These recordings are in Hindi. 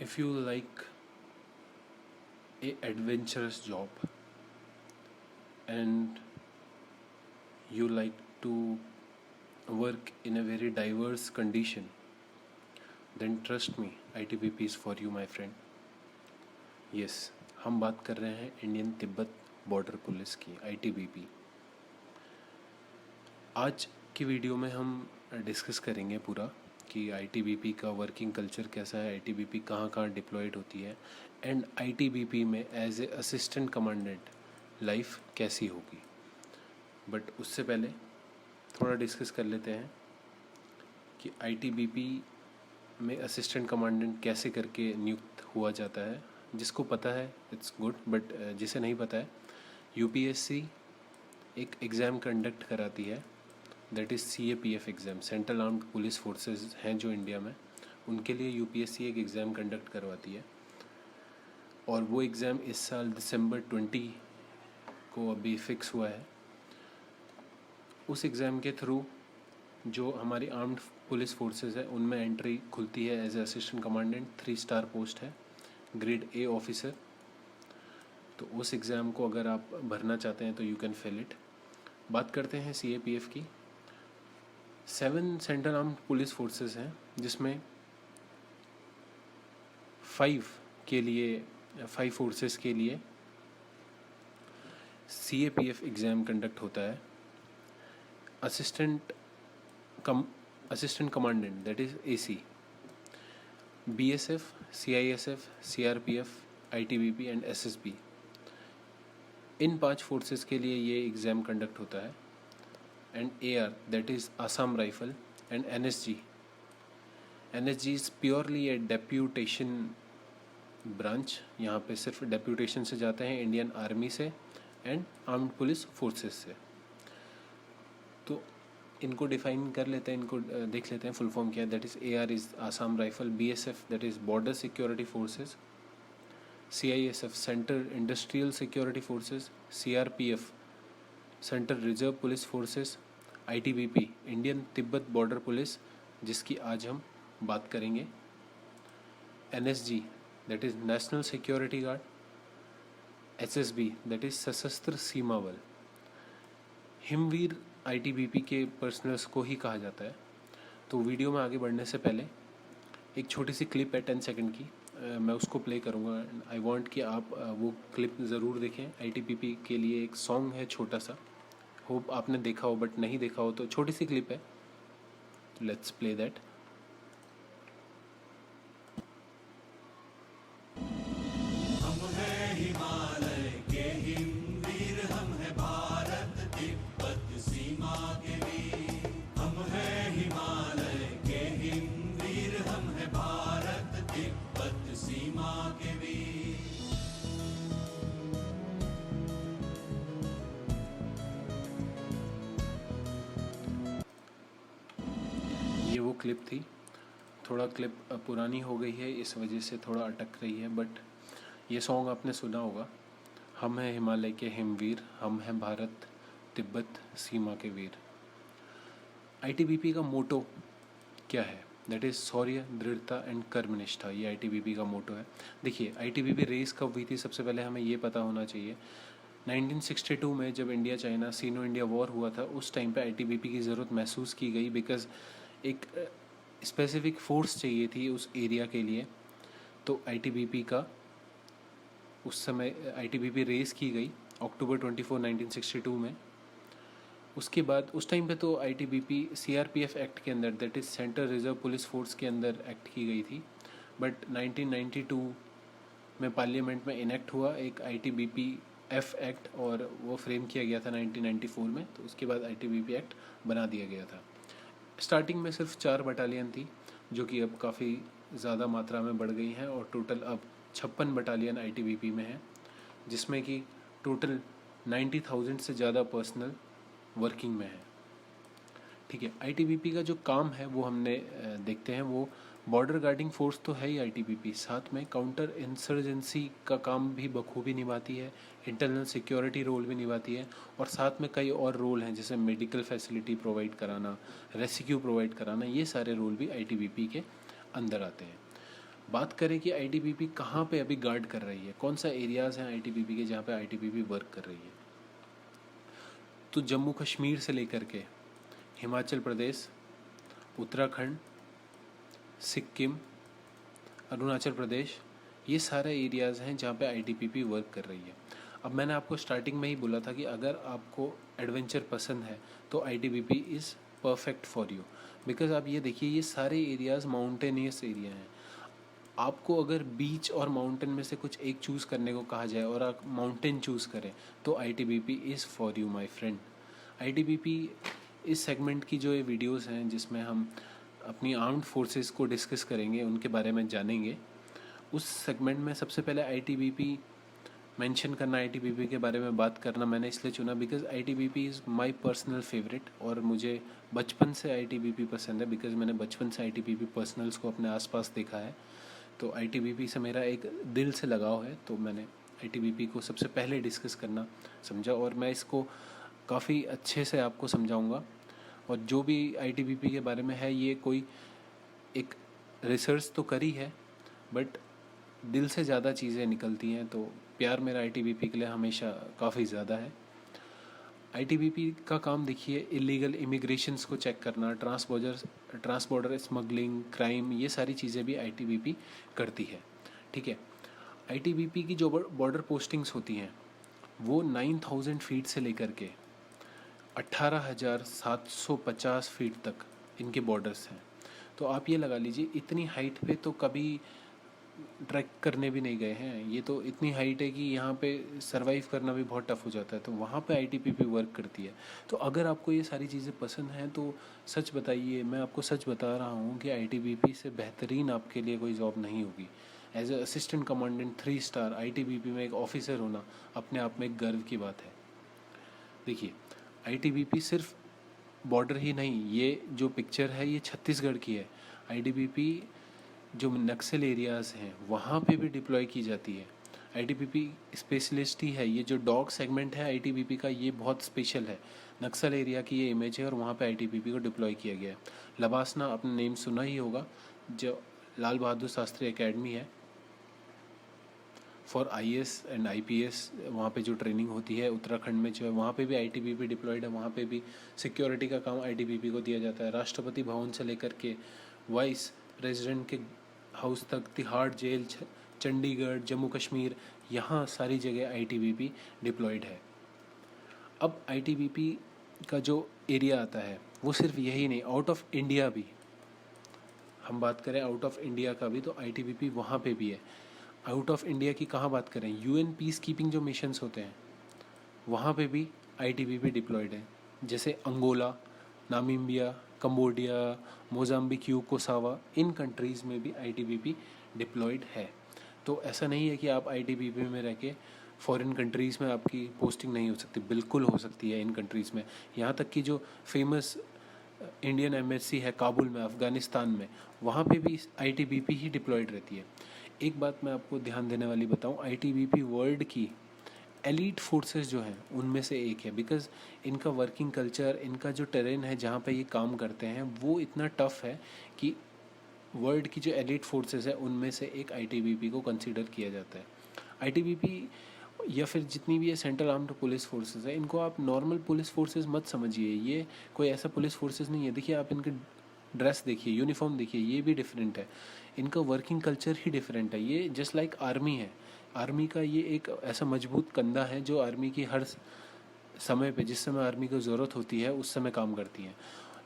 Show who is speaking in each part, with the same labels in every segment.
Speaker 1: If you like a adventurous job and you like to work in a very diverse condition, then trust me, ITBP is for you, my friend. Yes, हम बात कर रहे हैं इंडियन तिब्बत बॉर्डर पुलिस की, ITBP. आज की वीडियो में हम डिस्कस करेंगे पूरा कि ITBP का वर्किंग कल्चर कैसा है, ITBP कहाँ कहाँ डिप्लॉयड होती है एंड ITBP में as a assistant commandant life कैसी होगी. बट उससे पहले थोड़ा डिस्कस कर लेते हैं कि ITBP में असिस्टेंट कमांडेंट कैसे करके नियुक्त हुआ जाता है. जिसको पता है इट्स गुड, बट जिसे नहीं पता है, UPSC एक एग्ज़ाम कंडक्ट कराती है, that is CAPF exam. Central armed police forces हैं जो इंडिया में, उनके लिए UPSC एक एग्ज़ाम कंडक्ट करवाती है. और वो एग्ज़ाम इस साल दिसंबर 20 को अभी फिक्स हुआ है. उस एग्ज़ाम के थ्रू जो हमारी आर्म्ड पुलिस फोर्सेस है उनमें एंट्री खुलती है as a assistant commandant. 3 star post है, ग्रेड A ऑफिसर. तो उस एग्ज़ाम को अगर आप भरना चाहते हैं तो यू कैन फिल इट. बात करते हैं CAPF की. 7 सेंट्रल आर्म्ड पुलिस फोर्सेस हैं जिसमें 5 फोर्सेस के लिए CAPF एग्ज़ाम कंडक्ट होता है. Assistant commandant that is AC, BSF, CISF, CRPF, ITBP and SSB. In 5 forces के लिए ये एग्ज़ाम कंडक्ट होता है. And AR that is Assam rifle and NSG is purely A deputation branch. यहाँ पे सिर्फ डेप्यूटेशन से जाते हैं, इंडियन आर्मी से एंड आर्म्ड पुलिस फोर्सेस से. तो इनको डिफाइन कर लेते हैं, इनको देख लेते हैं फुल फॉर्म क्या है. That is AR is Assam rifle, BSF that is border security forces, CISF central industrial security forces, CRPF central reserve police forces, ITBP Indian Tibet border police जिसकी आज हम बात करेंगे, NSG that is national security guard, SSB that is सशस्त्र सीमा बल. हिमवीर ITBP के पर्सनल्स को ही कहा जाता है. तो वीडियो में आगे बढ़ने से पहले एक छोटी सी क्लिप है 10 सेकंड की, मैं उसको प्ले करूँगा. आई वांट कि आप वो क्लिप ज़रूर देखें. ITBP के लिए एक सॉन्ग है छोटा सा, होप आपने देखा हो, बट नहीं देखा हो तो छोटी सी क्लिप है. Let's play that.
Speaker 2: हम हैं हिमालय के हिमवीर, हम हैं भारत तिब्बत सीमा के वीर. हम हैं हिमालय के हिमवीर, हम हैं भारत तिब्बत सीमा के वीर.
Speaker 1: ये वो क्लिप थी. थोड़ा क्लिप पुरानी हो गई है, इस वजह से थोड़ा अटक रही है, बट ये सॉन्ग आपने सुना होगा. हम हैं हिमालय के हिमवीर, हम हैं भारत तिब्बत सीमा के वीर. ITBP का मोटो क्या है? दैट इज़ शौर्य, दृढ़ता एंड कर्मनिष्ठा. ये ITBP का मोटो है. देखिए, ITBP रेस कब हुई थी, सबसे पहले हमें ये पता होना चाहिए. 1962 में जब इंडिया चाइना सीनो इंडिया वॉर हुआ था, उस टाइम पे ITBP की ज़रूरत महसूस की गई, बिकॉज़ एक स्पेसिफिक फोर्स चाहिए थी उस एरिया के लिए. तो ITBP का उस समय ITBP रेस की गई अक्टूबर 24, 1962 में. उसके बाद उस टाइम पे तो ITBP CRPF एक्ट के अंदर, that is central reserve police force के अंदर एक्ट की गई थी. बट 1992 में पार्लियामेंट में इनेक्ट हुआ एक ITBP F एक्ट, और वो फ्रेम किया गया था 1994 में. तो उसके बाद ITBP एक्ट बना दिया गया था. स्टार्टिंग में सिर्फ 4 बटालियन थी, जो कि अब काफ़ी ज़्यादा मात्रा में बढ़ गई हैं, और टोटल अब 56 बटालियन ITBP में हैं, जिसमें कि टोटल 90,000 से ज़्यादा पर्सनल वर्किंग में है. ठीक है, ITBP का जो काम है वो हमने देखते हैं. वो बॉर्डर गार्डिंग फोर्स तो है ही ITBP, साथ में काउंटर इंसर्जेंसी का काम भी बखूबी निभाती है, इंटरनल सिक्योरिटी रोल भी निभाती है, और साथ में कई और रोल हैं जैसे मेडिकल फैसिलिटी प्रोवाइड कराना, रेस्क्यू प्रोवाइड कराना. ये सारे रोल भी ITBP के अंदर आते हैं. बात करें कि आईटीबीपी कहाँ पे अभी गार्ड कर रही है, कौन सा एरियाज़ हैं आईटीबीपी के जहाँ पे आईटीबीपी वर्क कर रही है, तो जम्मू कश्मीर से लेकर के हिमाचल प्रदेश, उत्तराखंड, सिक्किम, अरुणाचल प्रदेश, ये सारे एरियाज़ हैं जहाँ पे आईटीबीपी वर्क कर रही है। अब मैंने आपको स्टार्टिंग में ही बोला था कि अगर आपको एडवेंचर पसंद है तो ITBP is perfect for you, because आप ये देखिए ये सारे एरियाज़ माउंटेनियस एरिया हैं। आपको अगर बीच और माउंटेन में से कुछ एक चूज़ करने को कहा जाए और आप माउंटेन चूज़ करें तो ITBP is for you my friend. ITBP इस सेगमेंट की जो ये वीडियोस हैं जिसमें हम अपनी आर्म्ड फोर्सेस को डिस्कस करेंगे, उनके बारे में जानेंगे, उस सेगमेंट में सबसे पहले आईटीबीपी मेंशन करना, आईटीबीपी के बारे में बात करना मैंने इसलिए चुना because ITBP is my personal favourite और मुझे बचपन से आईटीबीपी पसंद है, बिकॉज़ मैंने बचपन से आईटीबीपी पर्सनल्स को अपने आसपास देखा है। तो आईटीबीपी से मेरा एक दिल से लगाव है, तो मैंने आईटीबीपी को सबसे पहले डिस्कस करना समझा और मैं इसको काफ़ी अच्छे से आपको समझाऊंगा। और जो भी आईटीबीपी के बारे में है ये कोई एक रिसर्च तो करी है बट दिल से ज़्यादा चीज़ें निकलती हैं, तो प्यार मेरा आईटीबीपी के लिए हमेशा काफ़ी ज़्यादा है। आईटीबीपी का काम देखिए इलीगल इमिग्रेशंस को चेक करना, ट्रांस बॉर्डर स्मगलिंग, क्राइम, ये सारी चीज़ें भी आईटीबीपी करती है। ठीक है, आईटीबीपी की जो बॉर्डर पोस्टिंग्स होती हैं वो 9000 फीट से लेकर के 18,750 फीट तक इनके बॉर्डर्स हैं। तो आप ये लगा लीजिए इतनी हाइट पे तो कभी ट्रैक करने भी नहीं गए हैं, ये तो इतनी हाइट है कि यहाँ पे सरवाइव करना भी बहुत टफ हो जाता है, तो वहाँ पे आईटीबीपी वर्क करती है। तो अगर आपको ये सारी चीज़ें पसंद हैं तो सच बताइए, मैं आपको सच बता रहा हूँ कि आईटीबीपी से बेहतरीन आपके लिए कोई जॉब नहीं होगी। As a assistant commandant 3 star ITBP में एक ऑफिसर होना अपने आप में एक गर्व की बात है। देखिए आईटीबीपी सिर्फ बॉर्डर ही नहीं, ये जो पिक्चर है ये छत्तीसगढ़ की है। आईटीबीपी जो नक्सल एरियाज़ हैं वहाँ पे भी डिप्लॉय की जाती है। आईटीबीपी स्पेशलिस्ट ही है, ये जो डॉग सेगमेंट है आईटीबीपी का ये बहुत स्पेशल है। नक्सल एरिया की ये इमेज है और वहाँ पे आईटीबीपी को डिप्लॉय किया गया है। लबासना आपने नेम सुना ही होगा, जो लाल बहादुर शास्त्री एकेडमी है फॉर आईएएस एंड आईपीएस, वहाँ पे जो ट्रेनिंग होती है उत्तराखंड में जो है वहाँ पे भी आईटीबीपी डिप्लॉयड है। वहाँ पे भी सिक्योरिटी का काम आईटीबीपी को दिया जाता है। राष्ट्रपति भवन से लेकर के वाइस प्रेसिडेंट के हाउस तक, तिहाड़ जेल, चंडीगढ़, जम्मू कश्मीर, यहाँ सारी जगह आईटीबीपी डिप्लॉयड है। अब आईटीबीपी का जो एरिया आता है वो सिर्फ यही नहीं, आउट ऑफ इंडिया भी हम बात करें, आउट ऑफ इंडिया का भी तो आईटीबीपी वहाँ पे भी है। आउट ऑफ इंडिया की कहाँ बात करें, यूएन पीस कीपिंग जो मिशंस होते हैं वहाँ पे भी आईटीबीपी डिप्लॉयड है, जैसे अंगोला, नामीबिया, कंबोडिया, मोजाम्बिक, कोसावा, इन कंट्रीज़ में भी आईटीबीपी डिप्लॉयड है। तो ऐसा नहीं है कि आप आईटीबीपी में रह के फॉरेन कंट्रीज़ में आपकी पोस्टिंग नहीं हो सकती, बिल्कुल हो सकती है इन कंट्रीज़ में। यहाँ तक कि जो फेमस इंडियन एम्बेसी है काबुल में, अफ़गानिस्तान में, वहाँ पे भी आईटीबीपी ही डिप्लॉयड रहती है। एक बात मैं आपको ध्यान देने वाली बताऊँ, आईटीबीपी वर्ल्ड की एलीट फोर्सेस जो हैं उनमें से एक है, बिकॉज़ इनका वर्किंग कल्चर, इनका जो टेरेन है जहाँ पे ये काम करते हैं वो इतना टफ है कि वर्ल्ड की जो एलीट फोर्सेस है उनमें से एक आईटीबीपी को कंसीडर किया जाता है। आईटीबीपी या फिर जितनी भी ये सेंट्रल आर्म्ड पुलिस फोर्सेस है, इनको आप नॉर्मल पुलिस फोर्सेस मत समझिए, ये कोई ऐसा पुलिस फोर्सेस नहीं है। देखिए आप इनके ड्रेस देखिए, यूनिफॉर्म देखिए, ये भी डिफरेंट है, इनका वर्किंग कल्चर ही डिफरेंट है। ये जस्ट लाइक आर्मी है, आर्मी का ये एक ऐसा मजबूत कंधा है जो आर्मी की हर समय पे, जिस समय आर्मी को ज़रूरत होती है उस समय काम करती है।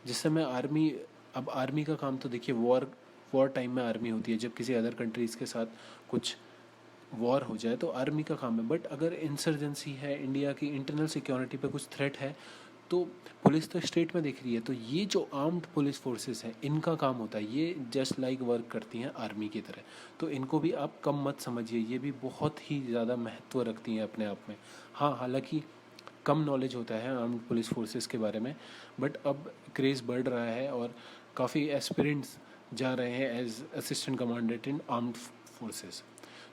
Speaker 1: जिस समय आर्मी, अब आर्मी का काम तो देखिए वॉर टाइम में आर्मी होती है, जब किसी अदर कंट्रीज़ के साथ कुछ वॉर हो जाए तो आर्मी का काम है। बट अगर इंसर्जेंसी है, इंडिया की इंटरनल सिक्योरिटी पे कुछ थ्रेट है, तो पुलिस तो स्टेट में देख रही है। तो ये जो आर्म्ड पुलिस फोर्सेस हैं इनका काम होता है, ये जस्ट लाइक वर्क करती हैं आर्मी की तरह। तो इनको भी आप कम मत समझिए, ये भी बहुत ही ज़्यादा महत्व रखती हैं अपने आप में। हाँ, हालांकि कम नॉलेज होता है आर्म्ड पुलिस फोर्सेस के बारे में, बट अब क्रेज़ बढ़ रहा है और काफ़ी एस्पिरेंट्स जा रहे हैं एज असिस्टेंट कमांडेंट इन आर्म्ड फोर्सेस।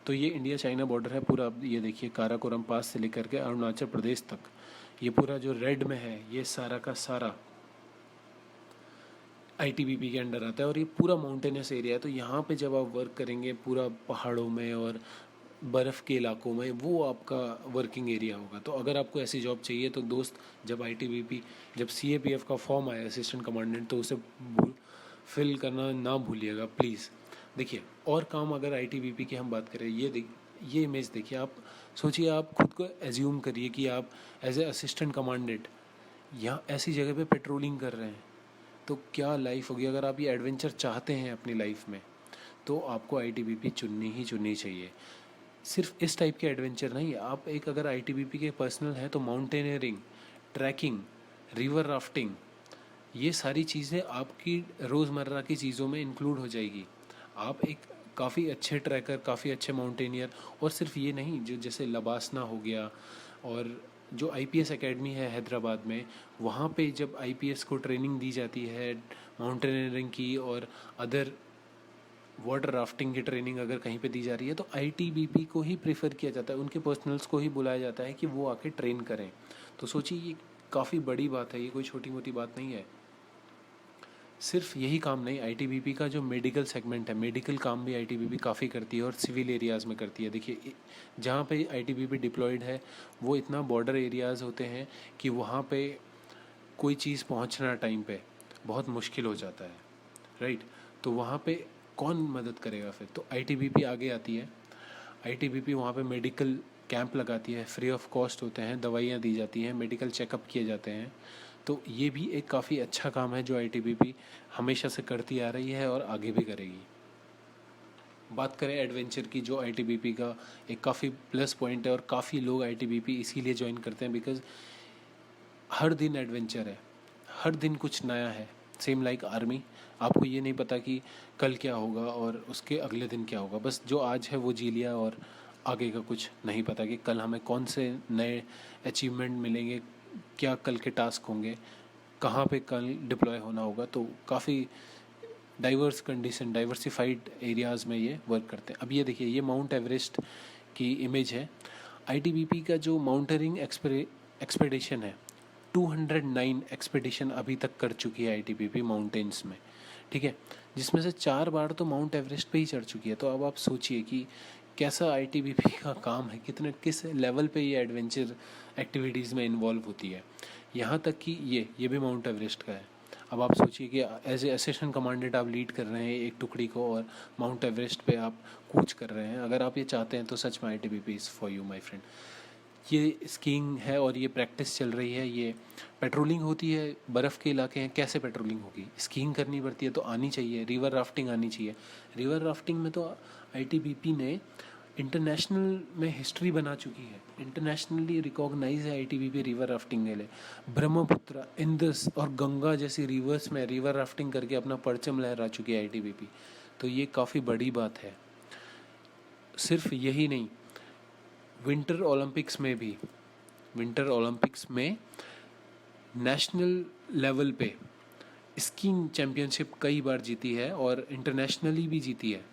Speaker 1: तो ये इंडिया चाइना बॉर्डर है पूरा, अब ये देखिए काराकोरम पास से लेकर के अरुणाचल प्रदेश तक, ये पूरा जो रेड में है ये सारा का सारा आईटीबीपी के अंडर आता है और ये पूरा माउंटेनस एरिया है। तो यहाँ पे जब आप वर्क करेंगे पूरा पहाड़ों में और बर्फ़ के इलाकों में, वो आपका वर्किंग एरिया होगा। तो अगर आपको ऐसी जॉब चाहिए तो दोस्त, जब आईटीबीपी, जब सीएपीएफ का फॉर्म आया असिस्टेंट कमांडेंट, तो उसे फिल करना ना भूलिएगा प्लीज़। देखिए, और काम अगर आईटीबीपी की हम बात करें, ये इमेज देखिए, आप सोचिए, आप खुद को एज्यूम करिए कि आप एज ए असिस्टेंट कमांडेंट यहाँ ऐसी जगह पे पेट्रोलिंग कर रहे हैं, तो क्या लाइफ होगी। अगर आप ये एडवेंचर चाहते हैं अपनी लाइफ में तो आपको आईटीबीपी चुननी चाहिए। सिर्फ इस टाइप के एडवेंचर नहीं, आप एक अगर आईटीबीपी के पर्सनल हैं तो माउंटेनियरिंग, ट्रैकिंग, रिवर राफ्टिंग, ये सारी चीज़ें आपकी रोज़मर्रा की चीज़ों में इंक्लूड हो जाएगी। आप एक काफ़ी अच्छे ट्रैकर, काफ़ी अच्छे माउंटेनियर, और सिर्फ ये नहीं, जो जैसे लबासना हो गया, और जो आईपीएस एकेडमी है हैदराबाद में, वहाँ पे जब आईपीएस को ट्रेनिंग दी जाती है माउंटेनियरिंग की और अदर वाटर राफ्टिंग की ट्रेनिंग अगर कहीं पे दी जा रही है तो आईटीबीपी को ही प्रेफर किया जाता है, उनके पर्सनल्स को ही बुलाया जाता है कि वो आके ट्रेन करें। तो सोचिए, ये काफ़ी बड़ी बात है, ये कोई छोटी मोटी बात नहीं है। सिर्फ यही काम नहीं, आईटीबीपी का जो मेडिकल सेगमेंट है, मेडिकल काम भी आईटीबीपी काफ़ी करती है और सिविल एरियाज़ में करती है। देखिए, जहाँ पे आईटीबीपी डिप्लॉयड है वो इतना बॉर्डर एरियाज़ होते हैं कि वहाँ पे कोई चीज़ पहुँचना टाइम पे बहुत मुश्किल हो जाता है, राइट। तो वहाँ पे कौन मदद करेगा फिर, तो आईटीबीपी आगे आती है। आईटीबीपी वहाँ पे मेडिकल कैंप लगाती है, फ्री ऑफ कॉस्ट होते हैं, दवाइयाँ दी जाती हैं, मेडिकल चेकअप किए जाते हैं। तो ये भी एक काफ़ी अच्छा काम है जो आईटीबीपी हमेशा से करती आ रही है और आगे भी करेगी। बात करें एडवेंचर की, जो आईटीबीपी का एक काफ़ी प्लस पॉइंट है और काफ़ी लोग आईटीबीपी इसीलिए ज्वाइन करते हैं बिकॉज़ हर दिन एडवेंचर है, हर दिन कुछ नया है। सेम लाइक आर्मी, आपको ये नहीं पता कि कल क्या होगा और उसके अगले दिन क्या होगा, बस जो आज है वो जी लिया और आगे का कुछ नहीं पता कि कल हमें कौन से नए अचीवमेंट मिलेंगे, क्या कल के टास्क होंगे, कहाँ पे कल डिप्लॉय होना होगा। तो काफ़ी डाइवर्सिफाइड एरियाज़ में ये वर्क करते हैं। अब ये देखिए, ये माउंट एवरेस्ट की इमेज है। आईटीबीपी का जो माउंटेनिंग एक्सपेडिशन है, 209 एक्सपेडिशन अभी तक कर चुकी है आईटीबीपी माउंटेन्स में, ठीक है, जिसमें से 4 बार तो माउंट एवरेस्ट पे ही चढ़ चुकी है। तो अब आप सोचिए कि कैसा आईटीबीपी का काम है, किस लेवल पे ये एडवेंचर एक्टिविटीज़ में इन्वॉल्व होती है। यहाँ तक कि ये भी माउंट एवरेस्ट का है। अब आप सोचिए कि एज ए असिस्टेंट कमांडेंट आप लीड कर रहे हैं एक टुकड़ी को और माउंट एवरेस्ट पे आप कूच कर रहे हैं। अगर आप ये चाहते हैं तो सच में ITBP is for you my friend. ये स्कीइंग है और ये प्रैक्टिस चल रही है, ये पेट्रोलिंग होती है, बर्फ़ के इलाके हैं, कैसे पेट्रोलिंग होगी, स्कीइंग करनी पड़ती है तो आनी चाहिए, रिवर राफ्टिंग आनी चाहिए। रिवर राफ्टिंग में तो आईटीबीपी ने इंटरनेशनल में हिस्ट्री बना चुकी है, इंटरनेशनली रिकॉग्नाइज है आईटीबीपी रिवर राफ्टिंग के लिए। ब्रह्मपुत्र, इंदस और गंगा जैसी रिवर्स में रिवर राफ्टिंग करके अपना परचम लहरा चुकी है आईटीबीपी। तो ये काफ़ी बड़ी बात है। सिर्फ यही नहीं, विंटर ओलंपिक्स में नेशनल लेवल पे स्कीइंग चैम्पियनशिप कई बार जीती है और इंटरनेशनली भी जीती है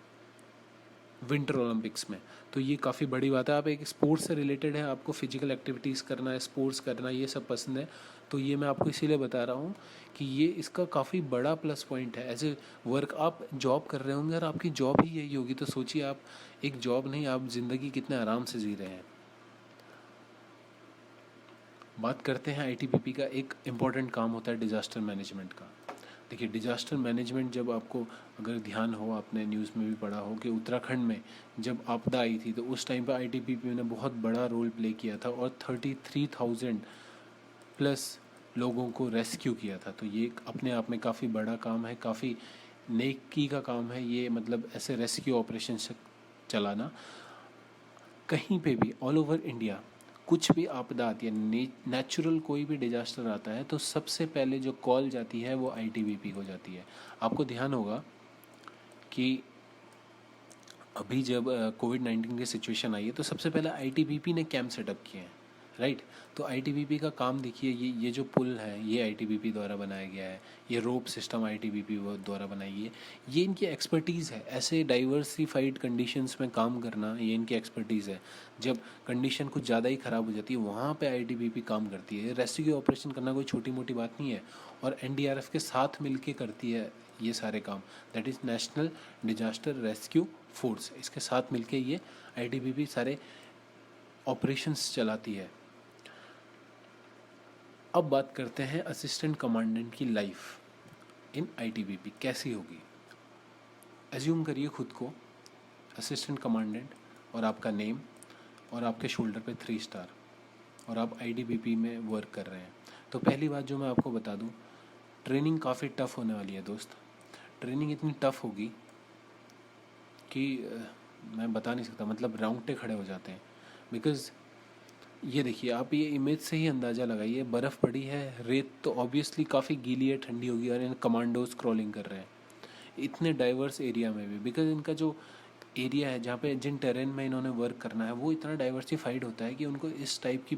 Speaker 1: विंटर ओलंपिक्स में। तो ये काफ़ी बड़ी बात है। आप एक स्पोर्ट्स से रिलेटेड है, आपको फिजिकल एक्टिविटीज़ करना है, स्पोर्ट्स करना, ये सब पसंद है, तो ये मैं आपको इसीलिए बता रहा हूँ कि ये इसका काफ़ी बड़ा प्लस पॉइंट है। एज ए वर्क आप जॉब कर रहे होंगे और आपकी जॉब ही यही होगी, तो सोचिए आप एक जॉब नहीं, आप ज़िंदगी कितने आराम से जी रहे हैं। बात करते हैं आईटीबीपी का एक इम्पॉर्टेंट काम होता है डिज़ास्टर मैनेजमेंट का। देखिए, डिज़ास्टर मैनेजमेंट, जब आपको अगर ध्यान हो, आपने न्यूज़ में भी पढ़ा हो कि उत्तराखंड में जब आपदा आई थी तो उस टाइम पर आईटीबीपी ने बहुत बड़ा रोल प्ले किया था और 33,000 प्लस लोगों को रेस्क्यू किया था। तो ये अपने आप में काफ़ी बड़ा काम है, काफ़ी नेकी का काम है ये, मतलब ऐसे रेस्क्यू ऑपरेशन चलाना। कहीं पे भी ऑल ओवर इंडिया कुछ भी आपदा आती है, नेचुरल कोई भी डिजास्टर आता है, तो सबसे पहले जो कॉल जाती है वो आईटीबीपी को जाती है। आपको ध्यान होगा कि अभी जब कोविड-19 की सिचुएशन आई है तो सबसे पहले आईटीबीपी ने कैंप सेटअप किए हैं, राइट। तो आईटीबीपी का काम देखिए, ये जो पुल है ये आईटीबीपी द्वारा बनाया गया है, ये रोप सिस्टम आईटीबीपी द्वारा बनाई गई है, ये इनकी एक्सपर्टीज़ है। ऐसे डाइवर्सिफाइड कंडीशंस में काम करना ये इनकी एक्सपर्टीज़ है। जब कंडीशन कुछ ज़्यादा ही ख़राब हो जाती है वहाँ पे आईटीबीपी काम करती है। रेस्क्यू ऑपरेशन करना कोई छोटी मोटी बात नहीं है, और एनडीआरएफ के साथ मिलके करती है ये सारे काम। That is national disaster rescue force, इसके साथ मिलके ये आईटीबीपी सारे ऑपरेशंस चलाती है। अब बात करते हैं असिस्टेंट कमांडेंट की लाइफ इन आईटीबीपी कैसी होगी। एज्यूम करिए खुद को असिस्टेंट कमांडेंट, और आपका नेम, और आपके शोल्डर पे 3 स्टार, और आप आईटीबीपी में वर्क कर रहे हैं। तो पहली बात जो मैं आपको बता दूं, ट्रेनिंग काफ़ी टफ़ होने वाली है दोस्त। ट्रेनिंग इतनी टफ़ होगी कि मैं बता नहीं सकता, मतलब राउंगटे खड़े हो जाते हैं। बिकॉज़ ये देखिए, आप ये इमेज से ही अंदाज़ा लगाइए, बर्फ़ पड़ी है, रेत तो ऑब्वियसली काफ़ी गीली है, ठंडी होगी, और इन कमांडोज क्रॉलिंग कर रहे हैं इतने डाइवर्स एरिया में भी। बिकॉज इनका जो एरिया है जहाँ पे जिन टेरेन में इन्होंने वर्क करना है वो इतना डाइवर्सिफाइड होता है कि उनको इस टाइप की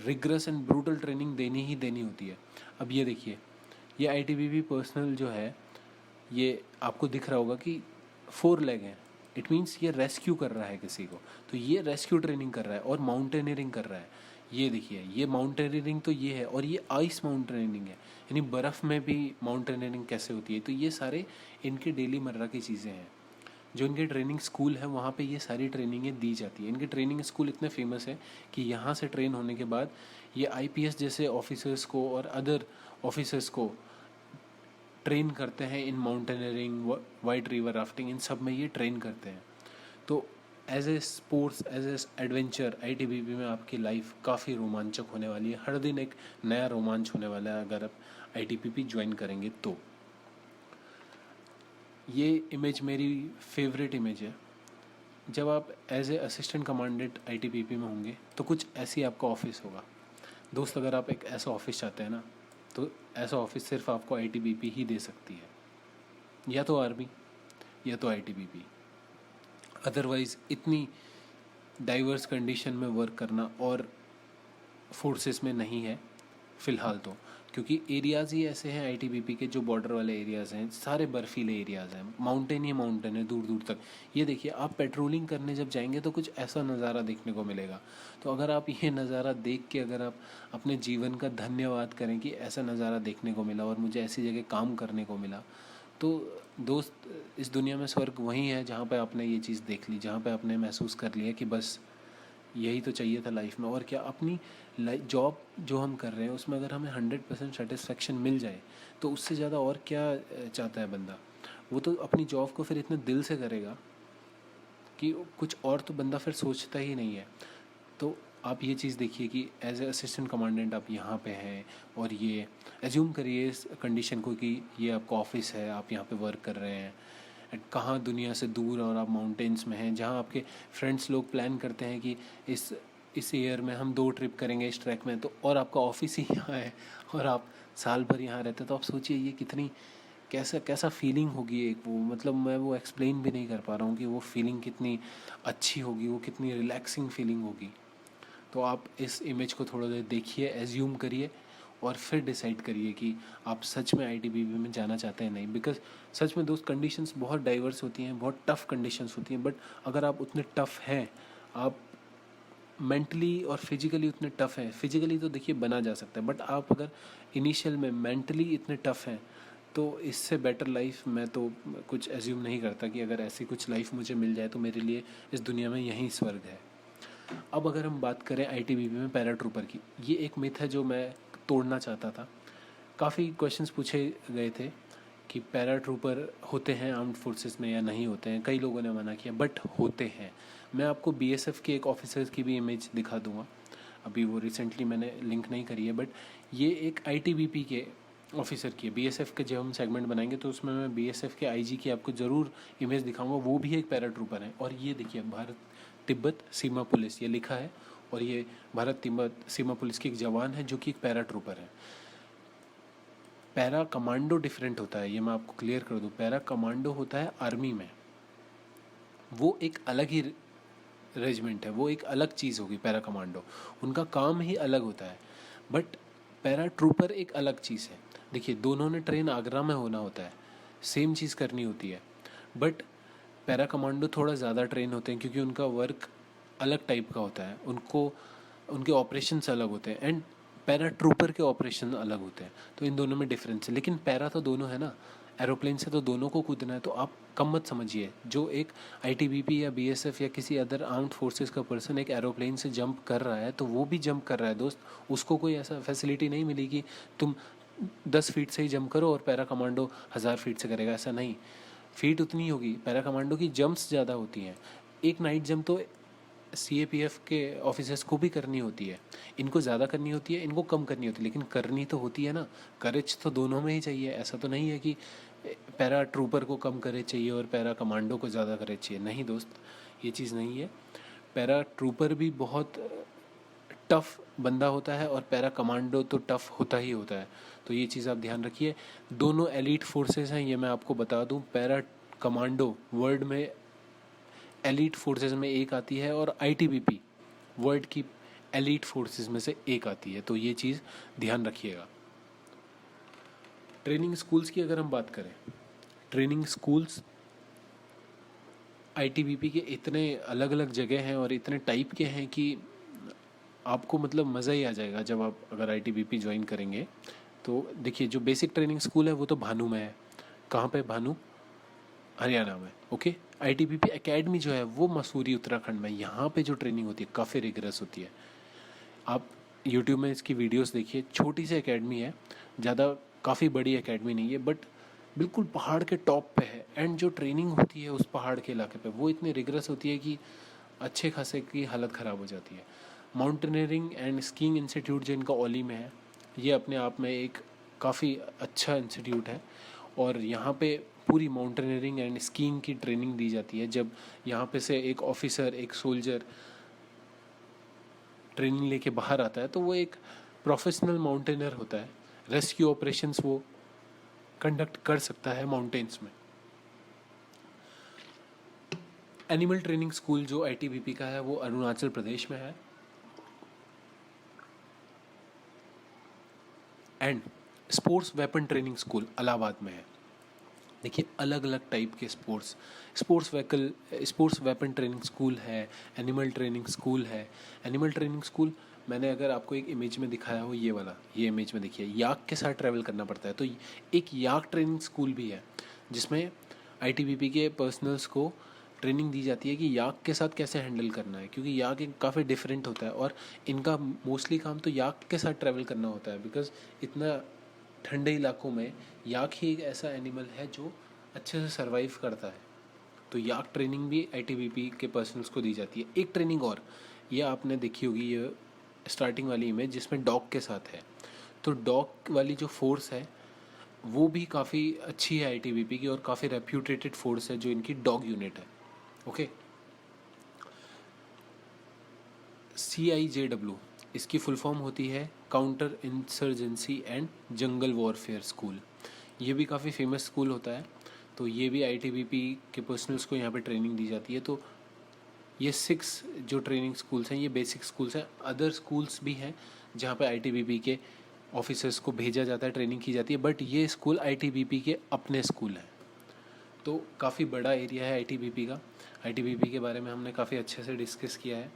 Speaker 1: रिग्रेस एंड ब्रूटल ट्रेनिंग देनी ही देनी होती है। अब ये देखिए, ये आईटीबीपी पर्सनल जो है, ये आपको दिख रहा होगा कि 4 लेग हैं। इट मीन्स ये रेस्क्यू कर रहा है किसी को, तो ये रेस्क्यू ट्रेनिंग कर रहा है और माउंटेनियरिंग कर रहा है। ये देखिए, ये माउंटेनियरिंग तो ये है, और ये आइस माउंटेनियरिंग है, यानी बर्फ़ में भी माउंटेनियरिंग कैसे होती है। तो ये सारे इनके डेली मर्रा की चीज़ें हैं। जो इनके ट्रेनिंग स्कूल है वहाँ पे ये सारी ट्रेनिंगें दी जाती है। इनके ट्रेनिंग स्कूल इतने फेमस है कि यहाँ से ट्रेन होने के बाद ये आईपीएस जैसे ऑफिसर्स को और अदर ऑफिसर्स को ट्रेन करते हैं in mountaineering, white river rafting, इन सब में ये ट्रेन करते हैं। तो as a sports, as a adventure, ITBP में आपकी लाइफ काफ़ी रोमांचक होने वाली है। हर दिन एक नया रोमांच होने वाला है अगर आप आईटीबीपी ज्वाइन करेंगे तो। ये इमेज मेरी फेवरेट इमेज है। जब आप as a assistant commandant ITBP में होंगे तो कुछ ऐसी आपका ऑफिस होगा। दोस्त, अगर आप एक ऐसा ऑफिस चाहते हैं ना, तो ऐसा ऑफिस सिर्फ आपको आईटीबीपी ही दे सकती है, या तो आर्मी या तो आईटीबीपी। अदरवाइज़ इतनी डाइवर्स कंडीशन में वर्क करना और फोर्सेस में नहीं है फ़िलहाल तो, क्योंकि एरियाज़ ही ऐसे हैं आईटीबीपी के, जो बॉर्डर वाले एरियाज़ हैं सारे बर्फीले एरियाज़ हैं, माउंटेन ही माउंटेन है दूर दूर तक। ये देखिए, आप पेट्रोलिंग करने जब जाएंगे तो कुछ ऐसा नज़ारा देखने को मिलेगा। तो अगर आप ये नज़ारा देख के अगर आप अपने जीवन का धन्यवाद करें कि ऐसा नज़ारा देखने को मिला और मुझे ऐसी जगह काम करने को मिला, तो दोस्त, इस दुनिया में स्वर्ग वहीं है जहाँ पे आपने ये चीज़ देख ली, जहाँ पे आपने महसूस कर लिया कि बस यही तो चाहिए था लाइफ में। और क्या, अपनी जॉब जो हम कर रहे हैं उसमें अगर हमें 100% सेटिस्फेक्शन मिल जाए तो उससे ज़्यादा और क्या चाहता है बंदा। वो तो अपनी जॉब को फिर इतने दिल से करेगा कि कुछ और तो बंदा फिर सोचता ही नहीं है। तो आप ये चीज़ देखिए कि एज ए असिस्टेंट कमांडेंट आप यहाँ पे हैं, और ये एज्यूम करिए इस कंडीशन को कि ये आपका ऑफिस है, आप यहाँ पे वर्क कर रहे हैं कहाँ दुनिया से दूर, और आप माउंटेन्स में हैं जहाँ आपके फ्रेंड्स लोग प्लान करते हैं कि इस ईयर में हम 2 ट्रिप करेंगे इस ट्रैक में, तो और आपका ऑफिस ही यहाँ है और आप साल भर यहाँ रहते हैं। तो आप सोचिए ये कितनी कैसा फीलिंग होगी एक, वो मतलब मैं वो एक्सप्लेन भी नहीं कर पा रहा हूँ कि वो फीलिंग कितनी अच्छी होगी, वो कितनी रिलैक्सिंग फीलिंग होगी। तो आप इस इमेज को थोड़ा देर देखिए, एज्यूम करिए, और फिर डिसाइड करिए कि आप सच में आईटीबीपी में जाना चाहते हैं नहीं। बिकॉज सच में दोस्त, कंडीशंस बहुत डाइवर्स होती हैं, बहुत टफ़ कंडीशंस होती हैं, बट अगर आप उतने टफ़ हैं, आप मेंटली और फिजिकली उतने टफ़ हैं, फिजिकली तो देखिए बना जा सकता है, बट आप अगर इनिशियल में मेंटली इतने टफ़ हैं तो इससे बेटर लाइफ मैं तो कुछ एज्यूम नहीं करता कि अगर ऐसी कुछ लाइफ मुझे मिल जाए तो मेरे लिए इस दुनिया में यही स्वर्ग है। अब अगर हम बात करें आईटीबीपी में पैराट्रूपर की, ये एक मिथ है जो मैं तोड़ना चाहता था। काफ़ी क्वेश्चंस पूछे गए थे कि पैराट्रूपर होते हैं आर्म्ड फोर्सेस में या नहीं होते हैं। कई लोगों ने मना किया, बट होते हैं। मैं आपको बीएसएफ के एक ऑफिसर की भी इमेज दिखा दूंगा, अभी वो रिसेंटली मैंने लिंक नहीं करी है, बट ये एक आईटीबीपी के ऑफिसर की है। बीएसएफ के जब हम सेगमेंट बनाएंगे तो उसमें मैं बीएसएफ के आईजी की आपको ज़रूर इमेज दिखाऊंगा, वो भी एक पैराट्रूपर है। और ये देखिए, भारत तिब्बत सीमा पुलिस ये लिखा है, और ये भारत तिब्बत सीमा पुलिस की एक जवान है जो कि एक पैराट्रूपर है। पैरा कमांडो डिफरेंट होता है, ये मैं आपको क्लियर कर दूं। पैरा कमांडो होता है आर्मी में, वो एक अलग ही रेजिमेंट है, वो एक अलग चीज़ होगी। पैरा कमांडो उनका काम ही अलग होता है, बट पैरा ट्रूपर एक अलग चीज़ है। देखिए, दोनों ने ट्रेन आगरा में होना होता है, सेम चीज़ करनी होती है, बट पैरा कमांडो थोड़ा ज़्यादा ट्रेन होते हैं क्योंकि उनका वर्क अलग टाइप का होता है, उनको उनके ऑपरेशंस अलग होते हैं, एंड पैरा ट्रूपर के ऑपरेशन अलग होते हैं। तो इन दोनों में डिफरेंस है, लेकिन पैरा तो दोनों है ना, एरोप्लेन से तो दोनों को कूदना है। तो आप कम मत समझिए, जो एक आईटीबीपी या बीएसएफ या किसी अदर आर्म्ड फोर्सेस का पर्सन एक एरोप्लेन से जंप कर रहा है तो वो भी जंप कर रहा है दोस्त। उसको कोई ऐसा फैसिलिटी नहीं मिली कि तुम 10 फीट से ही जंप करो और पैरा कमांडो 1000 फीट से करेगा, ऐसा नहीं। फीट उतनी होगी, पैरा कमांडो की जंप्स ज़्यादा होती हैं। एक नाइट जंप तो सीएपीएफ के ऑफिसर्स को भी करनी होती है, इनको ज़्यादा करनी होती है, इनको कम करनी होती है, लेकिन करनी तो होती है ना। करेज तो दोनों में ही चाहिए, ऐसा तो नहीं है कि पैरा ट्रूपर को कम करेज चाहिए और पैरा कमांडो को ज़्यादा करेज चाहिए। नहीं दोस्त, ये चीज़ नहीं है। पैरा ट्रूपर भी बहुत टफ बंदा होता है और पैरा कमांडो तो टफ होता ही होता है। तो ये चीज़ आप ध्यान रखिए। दोनों एलीट फोर्सेस हैं, ये मैं आपको बता दूं। पैरा कमांडो वर्ल्ड में एलीट फोर्सेस में एक आती है और आईटीबीपी वर्ल्ड की एलीट फोर्सेस में से एक आती है। तो ये चीज़ ध्यान रखिएगा। ट्रेनिंग स्कूल्स की अगर हम बात करें, ट्रेनिंग स्कूल्स आईटीबीपी के इतने अलग अलग जगह हैं और इतने टाइप के हैं कि आपको मतलब मज़ा ही आ जाएगा जब आप अगर आईटीबीपी ज्वाइन करेंगे। तो देखिए, जो बेसिक ट्रेनिंग स्कूल है वो तो भानु में है। कहाँ पे? भानु, हरियाणा में। ओके। आईटीबीपी एकेडमी जो है वो मसूरी, उत्तराखंड में। यहाँ पे जो ट्रेनिंग होती है काफ़ी रिगरस होती है। आप यूट्यूब में इसकी वीडियोस देखिए। छोटी सी एकेडमी है, ज़्यादा काफ़ी बड़ी एकेडमी नहीं है, बट बिल्कुल पहाड़ के टॉप पे है। एंड जो ट्रेनिंग होती है उस पहाड़ के इलाके पे वो इतनी रिगरस होती है कि अच्छे खासे की हालत ख़राब हो जाती है। माउंटेनियरिंग एंड स्कीइंग इंस्टीट्यूट जो इनका ओली में है, ये अपने आप में एक काफ़ी अच्छा इंस्टीट्यूट है और यहाँ पे पूरी माउंटेनियरिंग एंड स्कीइंग की ट्रेनिंग दी जाती है। जब यहाँ पे से एक ऑफिसर, एक सोल्जर ट्रेनिंग लेके बाहर आता है तो वो एक प्रोफेशनल माउंटेनर होता है। रेस्क्यू ऑपरेशंस वो कंडक्ट कर सकता है माउंटेन्स में। एनिमल ट्रेनिंग स्कूल जो आईटीबीपी का है वो अरुणाचल प्रदेश में है। And sports weapon training school Allahabad में है। देखिए, अलग अलग टाइप के स्पोर्ट्स वेपन ट्रेनिंग स्कूल है, एनिमल ट्रेनिंग स्कूल है। एनिमल ट्रेनिंग स्कूल मैंने अगर आपको एक इमेज में दिखाया हो, ये वाला, ये इमेज में देखिए, याक के साथ ट्रैवल करना पड़ता है। तो एक याक ट्रेनिंग स्कूल भी है जिसमें आईटीबीपी के पर्सनल्स को ट्रेनिंग दी जाती है कि याक के साथ कैसे हैंडल करना है, क्योंकि याक एक काफ़ी डिफरेंट होता है और इनका मोस्टली काम तो याक के साथ ट्रैवल करना होता है। बिकॉज इतना ठंडे इलाकों में याक ही एक ऐसा एनिमल है जो अच्छे से सर्वाइव करता है। तो याक ट्रेनिंग भी आईटीबीपी के पर्सनल्स को दी जाती है। एक ट्रेनिंग और, ये आपने देखी होगी, ये स्टार्टिंग वाली इमेज जिसमें डॉग के साथ है। तो डॉग वाली जो फोर्स है वो भी काफ़ी अच्छी है आईटीबीपी की और काफ़ी रेप्यूटेटेड फोर्स है जो इनकी डॉग यूनिट है। ओके। CIJW इसकी फुल फॉर्म होती है counter insurgency and jungle warfare school. ये भी काफ़ी फेमस स्कूल होता है। तो ये भी आईटीबीपी के पर्सनल्स को यहाँ पे ट्रेनिंग दी जाती है। तो ये 6 जो ट्रेनिंग स्कूल्स हैं ये बेसिक स्कूल्स हैं। अदर स्कूल्स भी हैं जहाँ पे आईटीबीपी के ऑफिसर्स को भेजा जाता है, ट्रेनिंग की जाती है, बट ये स्कूल आईटीबीपी के अपने स्कूल हैं। तो काफ़ी बड़ा एरिया है आईटीबीपी का। आईटीबीपी के बारे में हमने काफ़ी अच्छे से डिस्कस किया है।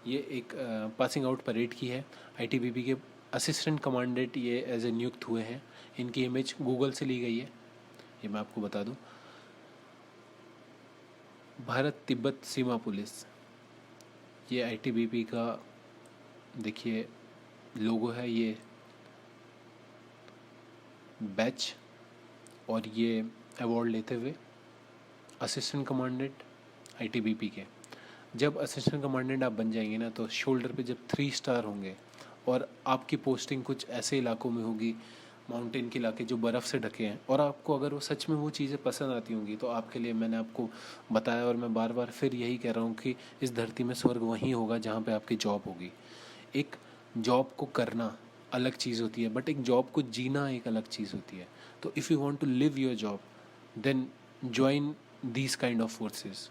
Speaker 1: ये एक पासिंग आउट परेड की है। आईटीबीपी के असिस्टेंट कमांडेंट ये एज ए नियुक्त हुए हैं। इनकी इमेज गूगल से ली गई है, ये मैं आपको बता दूं। भारत तिब्बत सीमा पुलिस, ये आईटीबीपी का देखिए लोगो है, ये बैच और ये अवार्ड लेते हुए असिस्टेंट कमांडेंट आईटीबीपी के। जब असिस्टेंट कमांडेंट आप बन जाएंगे ना तो शोल्डर पे जब 3 स्टार होंगे और आपकी पोस्टिंग कुछ ऐसे इलाकों में होगी, माउंटेन के इलाके जो बर्फ़ से ढके हैं, और आपको अगर वो सच में वो चीज़ें पसंद आती होंगी तो आपके लिए मैंने आपको बताया और मैं बार बार फिर यही कह रहा हूँ कि इस धरती में स्वर्ग वहीं होगा जहाँ पे आपकी जॉब होगी। एक जॉब को करना अलग चीज़ होती है, बट एक जॉब को जीना एक अलग चीज़ होती है। तो if you want to live your job then join these kind of forces.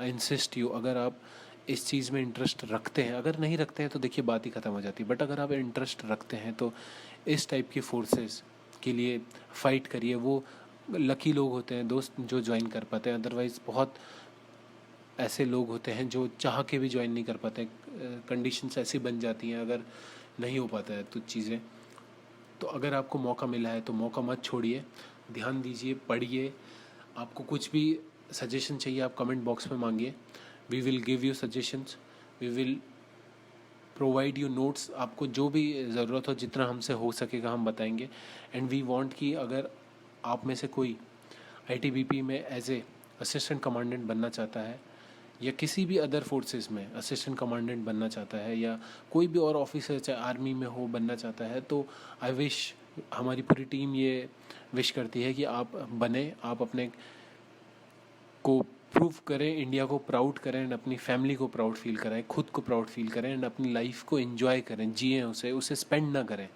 Speaker 1: I insist you, अगर आप इस चीज़ में इंटरेस्ट रखते हैं, अगर नहीं रखते हैं तो देखिए बात ही ख़त्म हो जाती है, बट अगर आप इंटरेस्ट रखते हैं तो इस टाइप की फोर्सेस के लिए फ़ाइट करिए। वो लकी लोग होते हैं दोस्त जो ज्वाइन कर पाते हैं, अदरवाइज़ बहुत ऐसे लोग होते हैं जो चाह के भी ज्वाइन नहीं कर पाते। कंडीशंस ऐसी बन जाती हैं, अगर नहीं हो पाता है तो चीज़ें, तो अगर आपको मौका मिला है तो मौका मत छोड़िए, ध्यान दीजिए, पढ़िए। आपको कुछ भी सजेशन चाहिए आप कमेंट बॉक्स में मांगिए, we will give you suggestions, we will provide you notes. आपको जो भी ज़रूरत हो, जितना हमसे हो सकेगा हम बताएंगे। एंड वी वांट कि अगर आप में से कोई आईटीबीपी में एज ए असिस्टेंट कमांडेंट बनना चाहता है, या किसी भी अदर फोर्सेस में असिस्टेंट कमांडेंट बनना चाहता है, या कोई भी और ऑफिसर चाहे आर्मी में हो बनना चाहता है, तो आई विश, हमारी पूरी टीम ये विश करती है कि आप बने, आप अपने को प्रूव करें, इंडिया को प्राउड करें, एंड अपनी फैमिली को प्राउड फील कराएं, खुद को प्राउड फील करें, एंड अपनी लाइफ को एंजॉय करें, जिएं उसे स्पेंड ना करें,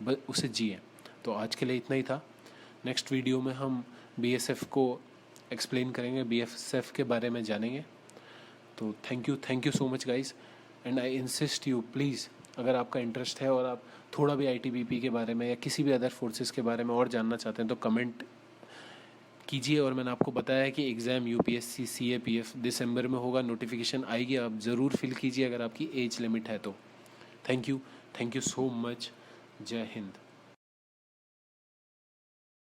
Speaker 1: बस उसे जिएं। तो आज के लिए इतना ही था। नेक्स्ट वीडियो में हम बीएसएफ को एक्सप्लेन करेंगे, बीएसएफ के बारे में जानेंगे। तो thank you so much guys, and I insist you please, अगर आपका इंटरेस्ट है और आप थोड़ा भी आईटीबीपी के बारे में या किसी भी अदर फोर्सेस के बारे में और जानना चाहते हैं तो कमेंट कीजिए। और मैंने आपको बताया है कि एग्ज़ाम यूपीएससी सीएपीएफ दिसंबर में होगा, नोटिफिकेशन आएगी, आप ज़रूर फिल कीजिए अगर आपकी एज लिमिट है तो। Thank you so much. जय हिंद।